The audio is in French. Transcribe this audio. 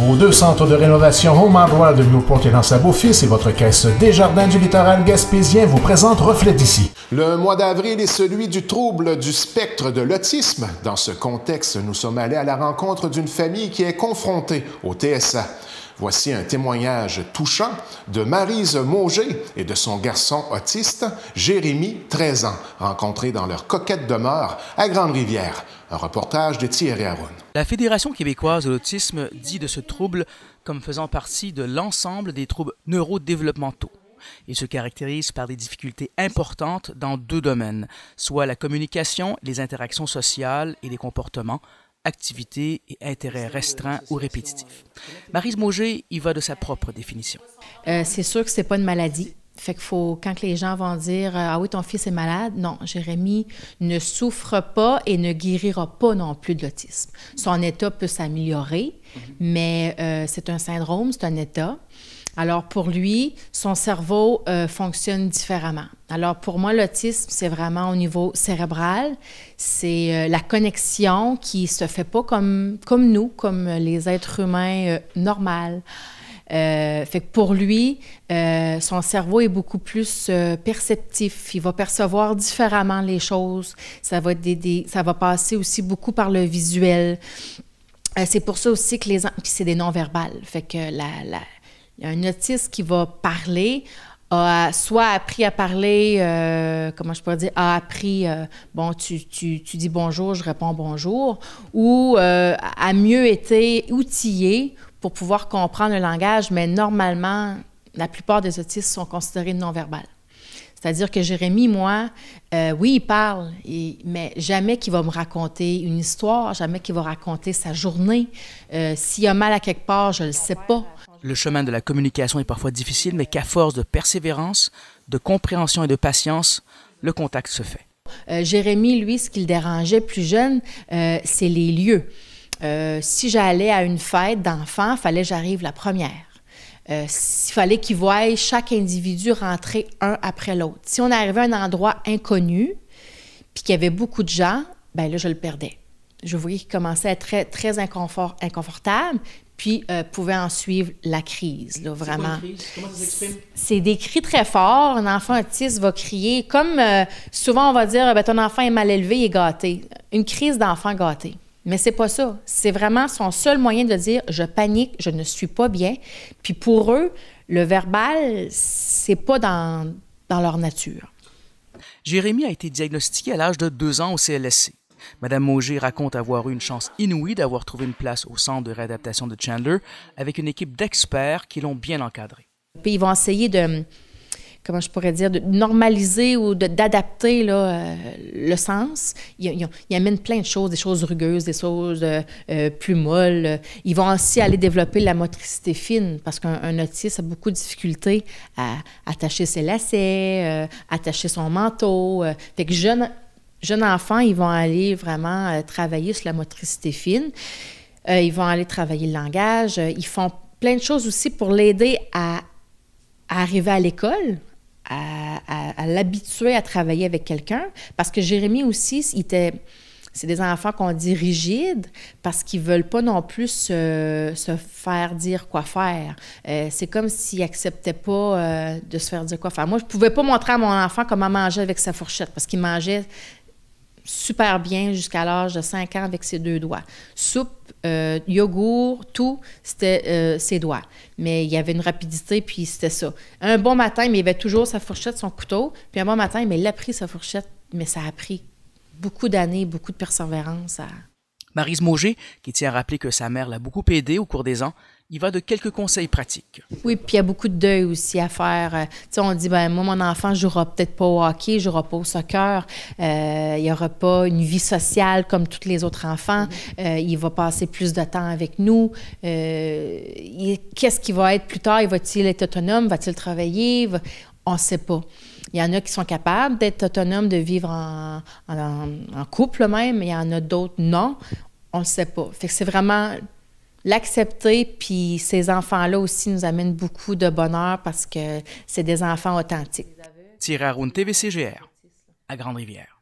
Vos 2 centres de rénovation Home Hardware de Newport et dans Beau-Fils et votre caisse Desjardins du littoral gaspésien vous présentent Reflet d'ici. Le mois d'avril est celui du trouble du spectre de l'autisme. Dans ce contexte, nous sommes allés à la rencontre d'une famille qui est confrontée au TSA. Voici un témoignage touchant de Maryse Mauger et de son garçon autiste, Jérémy, 13 ans, rencontrés dans leur coquette demeure à Grande-Rivière. Un reportage de Thierry Haroun. La Fédération québécoise de l'autisme dit de ce trouble comme faisant partie de l'ensemble des troubles neurodéveloppementaux. Il se caractérise par des difficultés importantes dans 2 domaines, soit la communication, les interactions sociales et les comportements, activités et intérêts restreints ou répétitifs. Maryse Mauger y va de sa propre définition. C'est sûr que c'est pas une maladie. Fait qu'il faut, quand les gens vont dire « Ah oui, ton fils est malade », non, Jérémy ne souffre pas et ne guérira pas non plus de l'autisme. Son état peut s'améliorer, mais c'est un syndrome, c'est un état. Alors, pour lui, son cerveau fonctionne différemment. Alors, pour moi, l'autisme, c'est vraiment au niveau cérébral. C'est la connexion qui se fait pas comme nous, comme les êtres humains normaux. Fait que pour lui, son cerveau est beaucoup plus perceptif. Il va percevoir différemment les choses. Ça va passer aussi beaucoup par le visuel. C'est pour ça aussi que puis c'est des non-verbales. Fait que un autiste qui va parler a soit appris à parler, comment je pourrais dire, a appris, bon, tu dis bonjour, je réponds bonjour, ou a mieux été outillé pour pouvoir comprendre le langage, mais normalement, la plupart des autistes sont considérés non-verbales. C'est-à-dire que Jérémy, moi, oui, il parle, mais jamais qu'il va me raconter une histoire, jamais qu'il va raconter sa journée. S'il a mal à quelque part, je ne le sais pas. Le chemin de la communication est parfois difficile, mais qu'à force de persévérance, de compréhension et de patience, le contact se fait. Jérémy, lui, ce qui le dérangeait plus jeune, c'est les lieux. Si j'allais à une fête d'enfants, il fallait que j'arrive la première. Il fallait qu'il voie chaque individu rentrer un après l'autre. Si on arrivait à un endroit inconnu, puis qu'il y avait beaucoup de gens, bien là, je le perdais. Je voyais qu'il commençait à être très, très inconfortable, puis pouvait en suivre la crise, là, vraiment. C'est quoi une crise? Comment ça s'exprime? C'est des cris très forts. Un enfant autiste va crier, comme souvent on va dire, « ton enfant est mal élevé, il est gâté ». Une crise d'enfant gâté. Mais c'est pas ça. C'est vraiment son seul moyen de dire « je panique, je ne suis pas bien ». Puis pour eux, le verbal, c'est pas dans leur nature. Jérémy a été diagnostiqué à l'âge de 2 ans au CLSC. Madame Mauger raconte avoir eu une chance inouïe d'avoir trouvé une place au centre de réadaptation de Chandler avec une équipe d'experts qui l'ont bien encadré. Puis ils vont essayer de, comment je pourrais dire, de normaliser ou d'adapter le sens. Ils amènent plein de choses, des choses rugueuses, des choses plus molles. Ils vont aussi aller développer la motricité fine parce qu'un autiste a beaucoup de difficultés à attacher ses lacets, attacher son manteau. Fait que jeunes enfants, ils vont aller vraiment travailler sur la motricité fine. Ils vont aller travailler le langage. Ils font plein de choses aussi pour l'aider à arriver à l'école, à l'habituer à travailler avec quelqu'un. Parce que Jérémy aussi, c'est des enfants qu'on dit rigides parce qu'ils ne veulent pas non plus se faire dire quoi faire. C'est comme s'ils n'acceptaient pas de se faire dire quoi faire. Moi, je ne pouvais pas montrer à mon enfant comment manger avec sa fourchette parce qu'il mangeait super bien jusqu'à l'âge de 5 ans avec ses 2 doigts. Soupe, yogourt, tout, c'était ses doigts. Mais il y avait une rapidité, puis c'était ça. Un bon matin, mais il avait toujours sa fourchette, son couteau. Puis un bon matin, mais il a pris sa fourchette, mais ça a pris beaucoup d'années, beaucoup de persévérance. Maryse Mauger, qui tient à rappeler que sa mère l'a beaucoup aidée au cours des ans, y va de quelques conseils pratiques. Oui, puis il y a beaucoup de deuil aussi à faire. Tu sais, on dit, ben moi, mon enfant ne jouera peut-être pas au hockey, ne jouera pas au soccer, il n'y aura pas une vie sociale comme tous les autres enfants, il va passer plus de temps avec nous. Qu'est-ce qu'il va être plus tard? Va-t-il être autonome? Va-t-il travailler? On ne sait pas. Il y en a qui sont capables d'être autonomes, de vivre en couple même, mais il y en a d'autres non. On ne le sait pas. Fait que c'est vraiment l'accepter, puis ces enfants-là aussi nous amènent beaucoup de bonheur parce que c'est des enfants authentiques. Thierry Haroun, TVCGR, à Grande-Rivière.